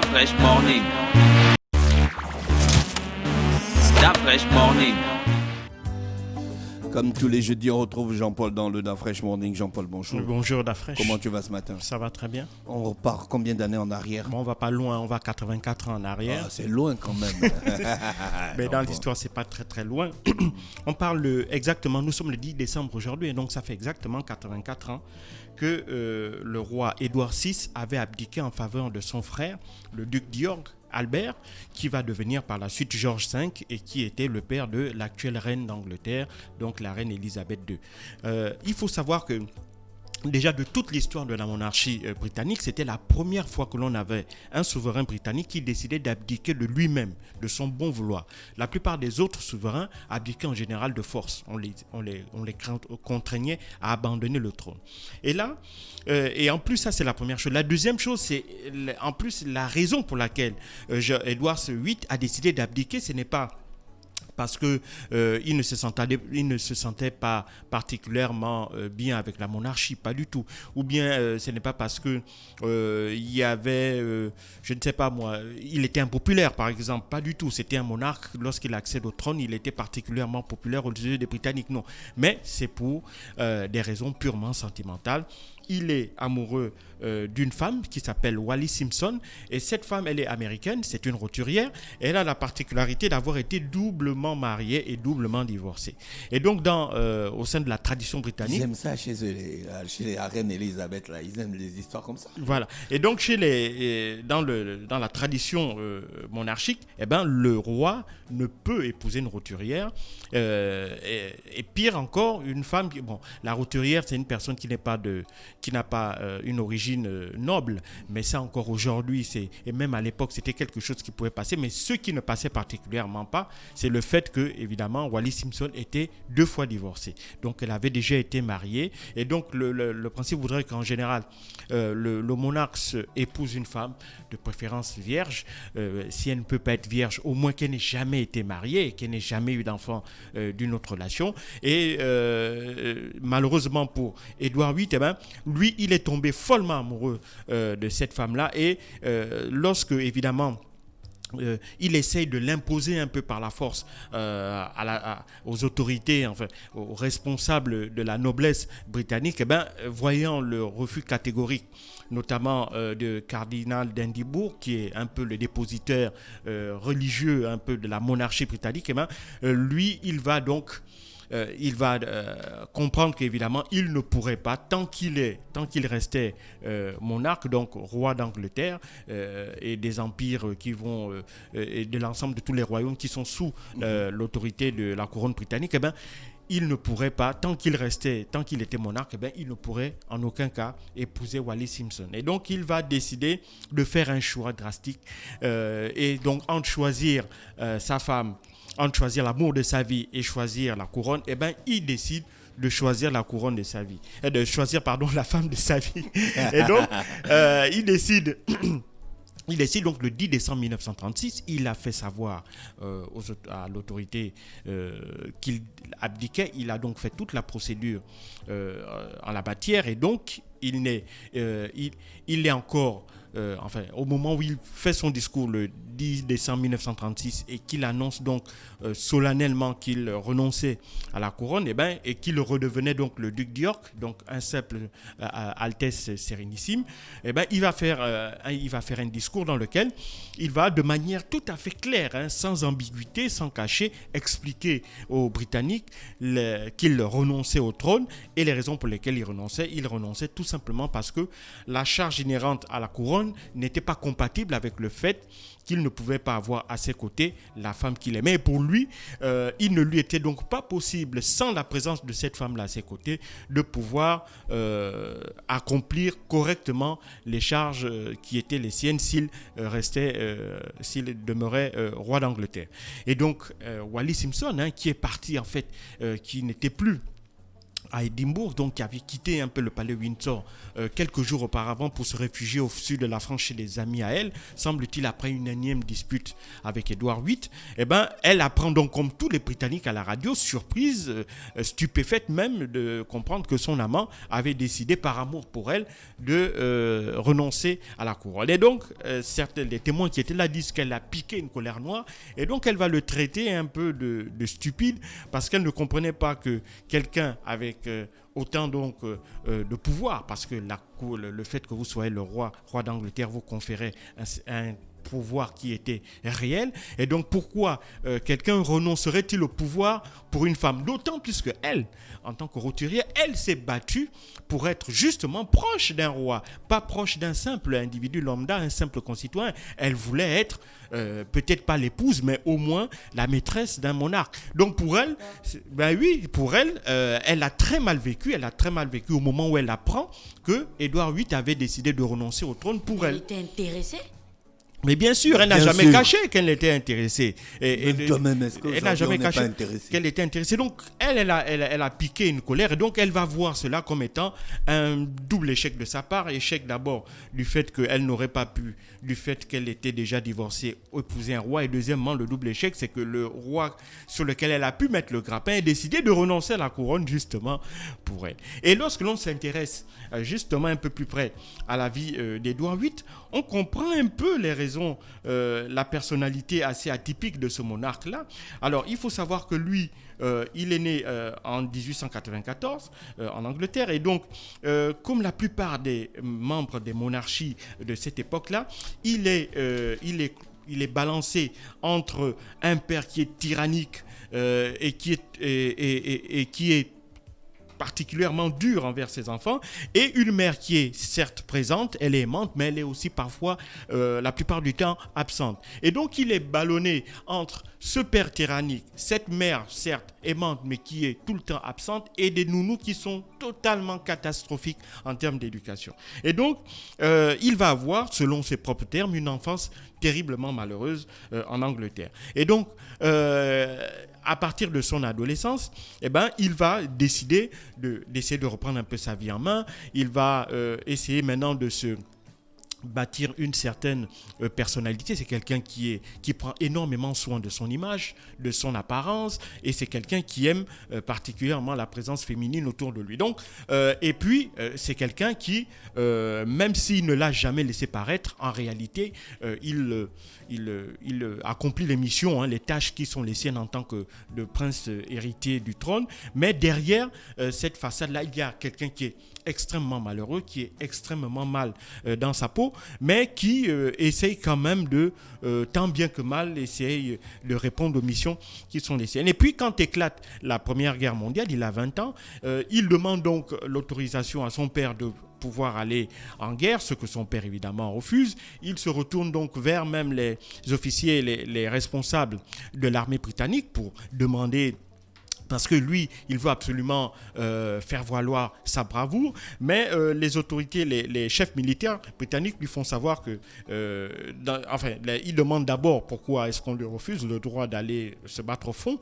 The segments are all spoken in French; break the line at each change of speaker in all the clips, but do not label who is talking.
Fresh Morning. Da Fresh Morning.
Comme tous les jeudis, on retrouve Jean-Paul dans le Da Fresh Morning. Jean-Paul, bonjour.
Bonjour Da Fresh.
Comment tu vas ce matin?
Ça va très bien.
On repart combien d'années en arrière?
Bon, on va pas loin, on va 84 ans en arrière.
Ah, c'est loin quand même.
Mais dans l'histoire, c'est pas très très loin. On parle exactement, nous sommes le 10 décembre aujourd'hui, et donc ça fait exactement 84 ans que le roi Édouard VI avait abdiqué en faveur de son frère, le duc d'York, Albert, qui va devenir par la suite George V et qui était le père de l'actuelle reine d'Angleterre, donc la reine Elisabeth II. Il faut savoir que déjà de toute l'histoire de la monarchie britannique, c'était la première fois que l'on avait un souverain britannique qui décidait d'abdiquer de lui-même, de son bon vouloir. La plupart des autres souverains abdiquaient en général de force. On les contraignait à abandonner le trône. Et là, et en plus ça c'est la première chose. La deuxième chose, c'est en plus la raison pour laquelle Édouard VIII a décidé d'abdiquer, ce n'est pas parce qu'il ne se sentait pas particulièrement bien avec la monarchie, pas du tout. Ou bien ce n'est pas parce que il y avait, je ne sais pas moi, il était impopulaire par exemple, pas du tout. C'était un monarque, lorsqu'il accède au trône, il était particulièrement populaire aux yeux des Britanniques, non. Mais c'est pour des raisons purement sentimentales. Il est amoureux d'une femme qui s'appelle Wallis Simpson, et cette femme, elle est américaine, c'est une roturière, et elle a la particularité d'avoir été doublement mariée et doublement divorcée. Et donc au sein de la tradition britannique,
ils aiment ça chez la reine Elisabeth, là. Ils aiment les histoires comme ça.
Voilà. Et donc dans la tradition monarchique, eh ben, le roi ne peut épouser une roturière, et pire encore, une femme bon, la roturière, c'est une personne qui n'a pas une origine noble, mais ça encore aujourd'hui, et même à l'époque, c'était quelque chose qui pouvait passer, mais ce qui ne passait particulièrement pas, c'est le fait que, évidemment, Wallis Simpson était 2 fois divorcée. Donc, elle avait déjà été mariée, et donc le principe voudrait qu'en général, le monarque épouse une femme, de préférence vierge. Si elle ne peut pas être vierge, au moins qu'elle n'ait jamais été mariée, qu'elle n'ait jamais eu d'enfant d'une autre relation. Et malheureusement pour Édouard VIII, eh ben, lui, il est tombé follement amoureux de cette femme-là, et lorsque, évidemment, il essaye de l'imposer un peu par la force aux autorités, enfin aux responsables de la noblesse britannique, eh ben, voyant le refus catégorique, notamment de cardinal d'Edimbourg, qui est un peu le dépositaire religieux un peu de la monarchie britannique, eh ben, lui, il va donc comprendre qu'évidemment, il ne pourrait pas, tant qu'il restait monarque, donc roi d'Angleterre, et des empires qui vont, et de l'ensemble de tous les royaumes qui sont sous l'autorité de la couronne britannique, eh ben, il ne pourrait pas, tant qu'il était monarque, eh bien, il ne pourrait en aucun cas épouser Wallis Simpson. Et donc, il va décider de faire un choix drastique. Et donc, entre choisir sa femme, entre choisir l'amour de sa vie et choisir la couronne, eh ben, il décide de choisir la couronne de sa vie. De choisir, pardon, la femme de sa vie. Et donc, il décide... Il décide donc le 10 décembre 1936, il a fait savoir à l'autorité qu'il abdiquait. Il a donc fait toute la procédure en la matière, et donc il est encore, enfin, au moment où il fait son discours le 10 décembre 1936 et qu'il annonce donc solennellement qu'il renonçait à la couronne, et qu'il redevenait donc le duc d'York, donc un simple Altesse Sérénissime, il va faire un discours dans lequel il va de manière tout à fait claire, sans ambiguïté, sans cacher, expliquer aux Britanniques qu'il renonçait au trône et les raisons pour lesquelles il renonçait. Il renonçait tout simplement parce que la charge inhérente à la couronne n'était pas compatible avec le fait qu'il ne pouvait pas avoir à ses côtés la femme qu'il aimait. Et pour lui, il ne lui était donc pas possible, sans la présence de cette femme-là à ses côtés, de pouvoir accomplir correctement les charges qui étaient les siennes s'il demeurait roi d'Angleterre. Et donc, Wallis Simpson, qui est parti en fait, qui n'était plus à Édimbourg, donc qui avait quitté un peu le palais Windsor quelques jours auparavant pour se réfugier au sud de la France chez des amis à elle, semble-t-il après une énième dispute avec Édouard VIII, eh ben, elle apprend donc comme tous les Britanniques à la radio, surprise, stupéfaite même de comprendre que son amant avait décidé par amour pour elle de renoncer à la couronne. Et donc, certains des témoins qui étaient là disent qu'elle a piqué une colère noire et donc elle va le traiter un peu de stupide parce qu'elle ne comprenait pas que quelqu'un avec autant donc de pouvoir, parce que le fait que vous soyez le roi d'Angleterre vous conférait un pouvoir qui était réel. Et donc pourquoi quelqu'un renoncerait-il au pouvoir pour une femme? D'autant plus que elle, en tant que roturière, elle s'est battue pour être justement proche d'un roi, pas proche d'un simple individu lambda, un simple concitoyen. Elle voulait être peut-être pas l'épouse, mais au moins la maîtresse d'un monarque. Donc pour elle, ben oui, pour elle, elle a très mal vécu. Elle a très mal vécu au moment où elle apprend que Édouard VIII avait décidé de renoncer au trône pour elle.
Elle était intéressée?
Mais bien sûr, elle n'a jamais caché qu'elle était intéressée.
Toi-même, est-ce
elle n'a jamais caché
intéressé
qu'elle était intéressée. Donc, elle a piqué une colère. Et donc, elle va voir cela comme étant un double échec de sa part. Échec d'abord du fait qu'elle n'aurait pas pu, du fait qu'elle était déjà divorcée, épouser un roi. Et deuxièmement, le double échec, c'est que le roi sur lequel elle a pu mettre le grappin a décidé de renoncer à la couronne justement pour elle. Et lorsque l'on s'intéresse justement un peu plus près à la vie d'Édouard VIII, on comprend un peu les raisons, la personnalité assez atypique de ce monarque-là. Alors, il faut savoir que lui, il est né en 1894 en Angleterre. Et donc, comme la plupart des membres des monarchies de cette époque-là, il est balancé entre un père qui est tyrannique et qui est particulièrement dur envers ses enfants, et une mère qui est certes présente, elle est aimante, mais elle est aussi parfois, la plupart du temps, absente. Et donc, il est ballonné entre ce père tyrannique, cette mère certes aimante, mais qui est tout le temps absente, et des nounous qui sont totalement catastrophiques en termes d'éducation. Et donc, il va avoir, selon ses propres termes, une enfance terriblement malheureuse en Angleterre. Et donc, à partir de son adolescence, eh ben, il va décider d'essayer de reprendre un peu sa vie en main. Il va essayer maintenant de se bâtir une certaine personnalité. C'est quelqu'un qui prend énormément soin de son image, de son apparence, et c'est quelqu'un qui aime particulièrement la présence féminine autour de lui. Donc, et puis, c'est quelqu'un qui, même s'il ne l'a jamais laissé paraître, en réalité, il accomplit les missions, les tâches qui sont les siennes en tant que de prince héritier du trône. Mais derrière cette façade-là, il y a quelqu'un qui est extrêmement malheureux, qui est extrêmement mal dans sa peau, mais qui essaye quand même de, tant bien que mal, essaye de répondre aux missions qui sont les siennes. Et puis, quand éclate la Première Guerre mondiale, il a 20 ans, il demande donc l'autorisation à son père de pouvoir aller en guerre, ce que son père évidemment refuse. Il se retourne donc vers même les officiers, les responsables de l'armée britannique pour demander, parce que lui, il veut absolument faire valoir sa bravoure, mais les autorités, les chefs militaires britanniques lui font savoir que, il demande d'abord pourquoi est-ce qu'on lui refuse le droit d'aller se battre au front,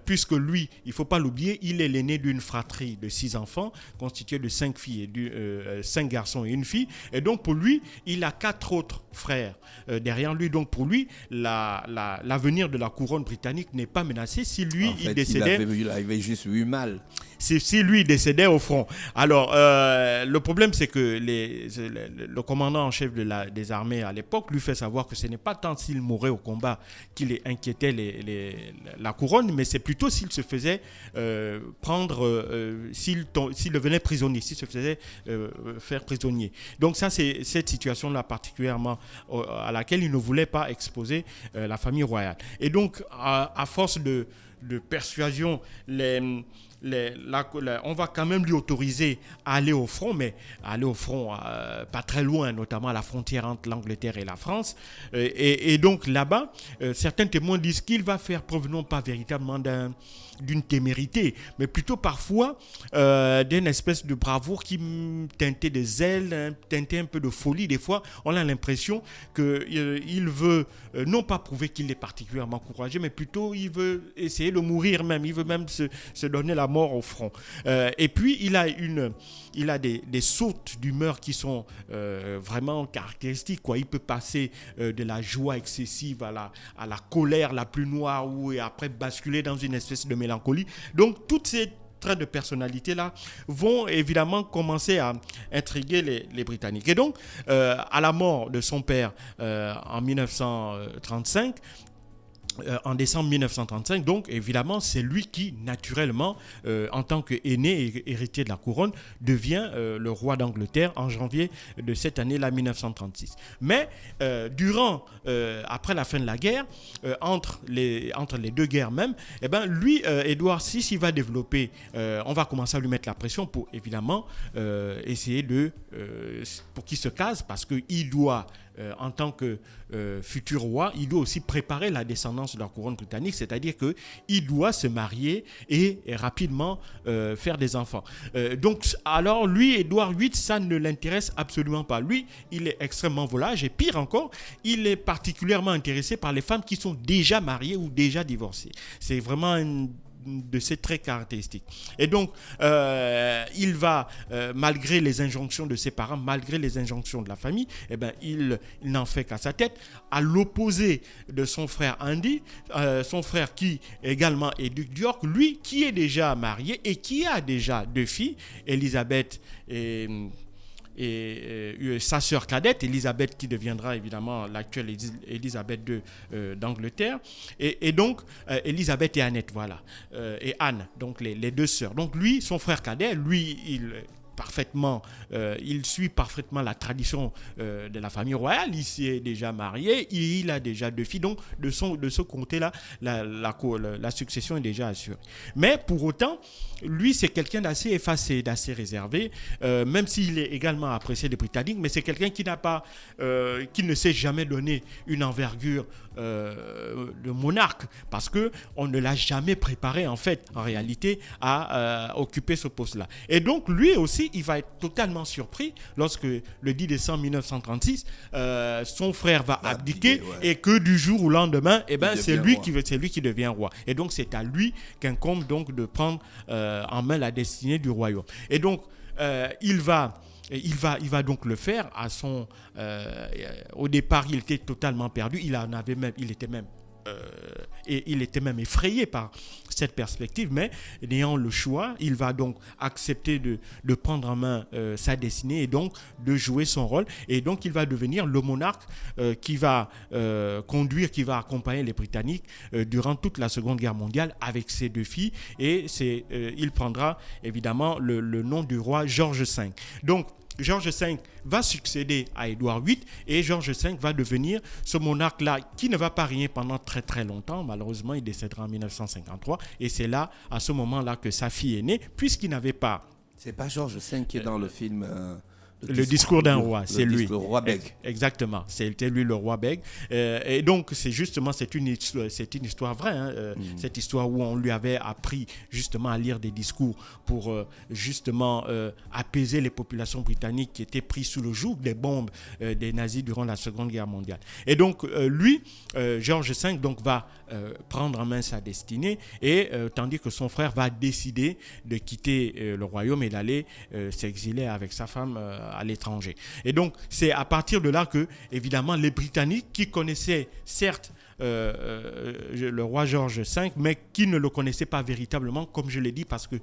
puisque lui, il ne faut pas l'oublier, il est l'aîné d'une fratrie de 6 enfants, constituée de 5 filles, 5 garçons et une fille, et donc pour lui, il a 4 autres frères derrière lui, donc pour lui, l'avenir de la couronne britannique n'est pas menacé si lui, il décédait.
Il avait juste eu mal.
Si lui décédait au front. Alors, le problème, c'est que le commandant en chef des armées à l'époque lui fait savoir que ce n'est pas tant s'il mourait au combat qu'il inquiétait la couronne, mais c'est plutôt s'il se faisait prendre, s'il devenait prisonnier, s'il se faisait faire prisonnier. Donc ça, c'est cette situation-là particulièrement à laquelle il ne voulait pas exposer la famille royale. Et donc, à force de persuasion, on va quand même lui autoriser à aller au front, mais aller au front pas très loin, notamment à la frontière entre l'Angleterre et la France. Et donc là-bas, certains témoins disent qu'il va faire preuve non pas véritablement d'une témérité, mais plutôt parfois d'une espèce de bravoure qui teintait des ailes, teintait un peu de folie. Des fois, on a l'impression qu'il veut non pas prouver qu'il est particulièrement courageux, mais plutôt il veut essayer de mourir même. Il veut même se donner la mort au front. Et puis, il a des sautes d'humeur qui sont vraiment caractéristiques, quoi. Il peut passer de la joie excessive à la colère la plus noire, et après basculer dans une espèce de mélancolie. Donc, toutes ces traits de personnalité-là vont évidemment commencer à intriguer les Britanniques. Et donc, à la mort de son père en 1935, en décembre 1935, donc évidemment, c'est lui qui, naturellement, en tant qu'aîné et héritier de la couronne, devient le roi d'Angleterre en janvier de cette année-là, 1936. Mais après la fin de la guerre, entre les deux guerres même, eh ben, lui, Édouard VI, il va développer, on va commencer à lui mettre la pression pour, évidemment, essayer pour qu'il se case, parce qu'il doit, en tant que futur roi, il doit aussi préparer la descendance de la couronne britannique, c'est-à-dire qu'il doit se marier et rapidement faire des enfants. Donc, alors lui, Édouard VIII, ça ne l'intéresse absolument pas. Lui, il est extrêmement volage et pire encore, il est particulièrement intéressé par les femmes qui sont déjà mariées ou déjà divorcées. C'est vraiment de ces traits caractéristiques. Et donc, il va, malgré les injonctions de ses parents, malgré les injonctions de la famille, eh ben, il n'en fait qu'à sa tête, à l'opposé de son frère Andy, son frère qui également est duc d'York, lui qui est déjà marié et qui a déjà 2 filles, Elisabeth et sa sœur cadette, Elisabeth, qui deviendra évidemment l'actuelle Elisabeth II d'Angleterre, et donc Elisabeth et Annette, voilà, et Anne, donc les 2 sœurs. Donc lui, son frère cadet, lui, il suit parfaitement la tradition de la famille royale. Il s'est déjà marié, il a déjà 2 filles, donc de ce côté-là, la succession est déjà assurée. Mais pour autant, lui, c'est quelqu'un d'assez effacé, d'assez réservé, même s'il est également apprécié des Britanniques, mais c'est quelqu'un qui ne s'est jamais donné une envergure de monarque, parce qu'on ne l'a jamais préparé, en fait, en réalité, à occuper ce poste-là. Et donc, lui aussi, il va être totalement surpris lorsque, le 10 décembre 1936, son frère va abdiquer, et que du jour au lendemain, eh ben, c'est lui qui devient roi. Et donc, c'est à lui qu'incombe donc de prendre en main la destinée du royaume. Et donc, il va donc le faire au départ, il était totalement perdu. Il était même effrayé par cette perspective, mais n'ayant le choix, il va donc accepter de prendre en main sa destinée et donc de jouer son rôle. Et donc, il va devenir le monarque qui va accompagner les Britanniques durant toute la Seconde Guerre mondiale avec ses 2 filles. Et il prendra évidemment le nom du roi George V. Donc, George V va succéder à Édouard VIII et George V va devenir ce monarque-là qui ne va pas régner pendant très très longtemps. Malheureusement, il décédera en 1953 et c'est là, à ce moment-là, que sa fille est née, puisqu'il n'avait pas...
C'est pas George V qui est dans le film...
Le discours d'un roi, c'est lui.
Le roi bègue.
Exactement, c'était lui le roi bègue. Et donc, c'est une histoire vraie. Cette histoire où on lui avait appris justement à lire des discours pour justement apaiser les populations britanniques qui étaient prises sous le joug des bombes des nazis durant la Seconde Guerre mondiale. Et donc, lui, George V, donc, va prendre en main sa destinée, et tandis que son frère va décider de quitter le royaume et d'aller s'exiler avec sa femme à l'étranger. Et donc, c'est à partir de là que, évidemment, les Britanniques, qui connaissaient certes le roi George V, mais qui ne le connaissaient pas véritablement, comme je l'ai dit, parce que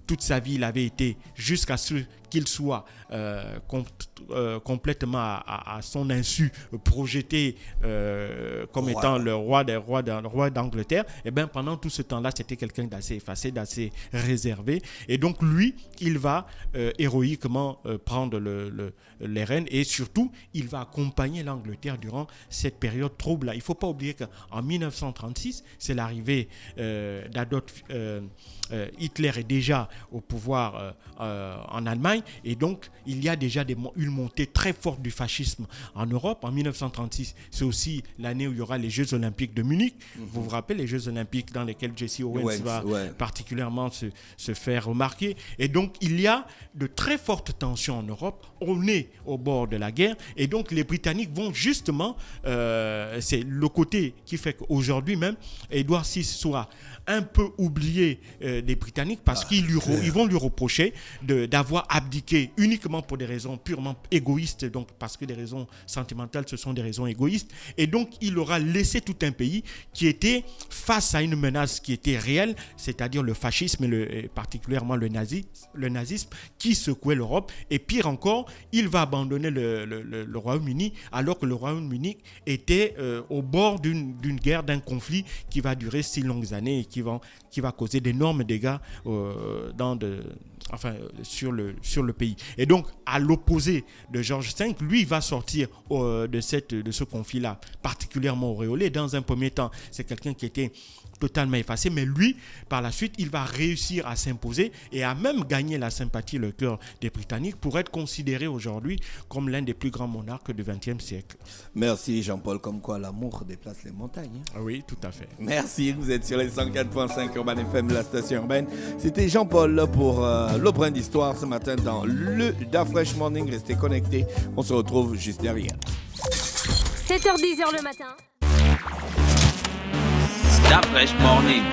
toute sa vie, il avait été, jusqu'à ce qu'il soit complètement à son insu projeté comme étant le roi d'Angleterre. Et bien, pendant tout ce temps-là, c'était quelqu'un d'assez effacé, d'assez réservé. Et donc, lui, il va héroïquement prendre les rênes, et surtout, il va accompagner l'Angleterre durant cette période trouble-là. Il ne faut pas oublier qu'en 1936, c'est l'arrivée d'Adolf Hitler est déjà au pouvoir en Allemagne. Et donc, il y a déjà une montée très forte du fascisme en Europe. En 1936, c'est aussi l'année où il y aura les Jeux Olympiques de Munich. Vous vous rappelez, les Jeux Olympiques dans lesquels Jesse Owens va particulièrement se faire remarquer. Et donc, il y a de très fortes tensions en Europe. On est au bord de la guerre. Et donc, les Britanniques vont justement... c'est le côté qui fait qu'aujourd'hui même, Édouard VI soit un peu oublié des Britanniques parce qu'ils vont lui reprocher d'avoir abdiqué uniquement pour des raisons purement égoïstes, donc parce que des raisons sentimentales, ce sont des raisons égoïstes. Et donc, il aura laissé tout un pays qui était face à une menace qui était réelle, c'est-à-dire le fascisme et particulièrement le nazisme qui secouait l'Europe. Et pire encore, il va abandonner le Royaume-Uni alors que le Royaume-Uni était au bord d'une guerre, d'un conflit qui va durer 6 longues années et qui va causer d'énormes dégâts sur le pays. Et donc, à l'opposé de George V, lui, il va sortir de ce conflit-là, particulièrement auréolé. Dans un premier temps, c'est quelqu'un qui était totalement effacé, mais lui, par la suite, il va réussir à s'imposer et à même gagner la sympathie, le cœur des Britanniques pour être considéré aujourd'hui comme l'un des plus grands monarques du XXe siècle.
Merci Jean-Paul, comme quoi l'amour déplace les montagnes.
Ah oui, tout à fait.
Merci, vous êtes sur les 104.5 Urban FM, la station urbaine. C'était Jean-Paul pour le brin d'histoire ce matin dans le Da Fresh Morning. Restez connectés, on se retrouve juste derrière.
7h-10h le matin.
Da Fresh Morning.